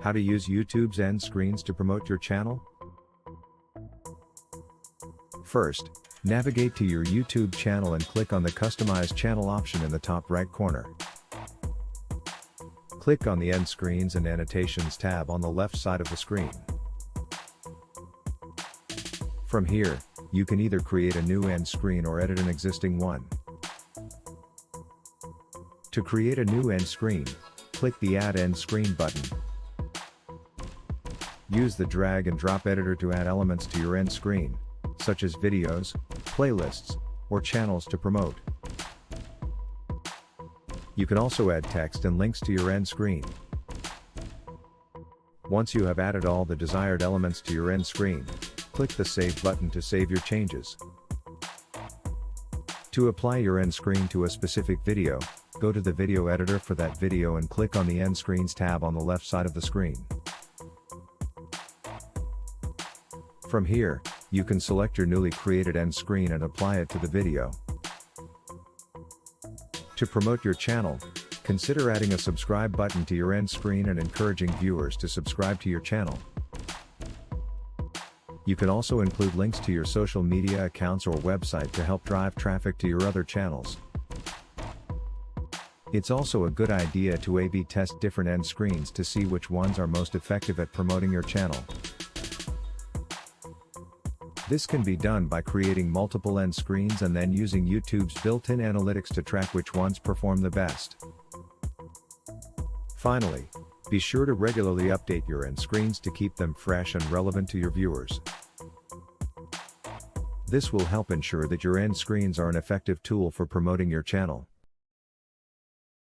How to use YouTube's end screens to promote your channel? First, navigate to your YouTube channel and click on the Customize Channel option in the top right corner. Click on the End Screens and Annotations tab on the left side of the screen. From here, you can either create a new end screen or edit an existing one. To create a new end screen, click the Add End Screen button. Use the drag and drop editor to add elements to your end screen, such as videos, playlists, or channels to promote. You can also add text and links to your end screen. Once you have added all the desired elements to your end screen, click the Save button to save your changes. To apply your end screen to a specific video, go to the video editor for that video and click on the End Screens tab on the left side of the screen. From here, you can select your newly created end screen and apply it to the video. To promote your channel, consider adding a subscribe button to your end screen and encouraging viewers to subscribe to your channel. You can also include links to your social media accounts or website to help drive traffic to your other channels. It's also a good idea to A/B test different end screens to see which ones are most effective at promoting your channel. This can be done by creating multiple end screens and then using YouTube's built-in analytics to track which ones perform the best. Finally, be sure to regularly update your end screens to keep them fresh and relevant to your viewers. This will help ensure that your end screens are an effective tool for promoting your channel.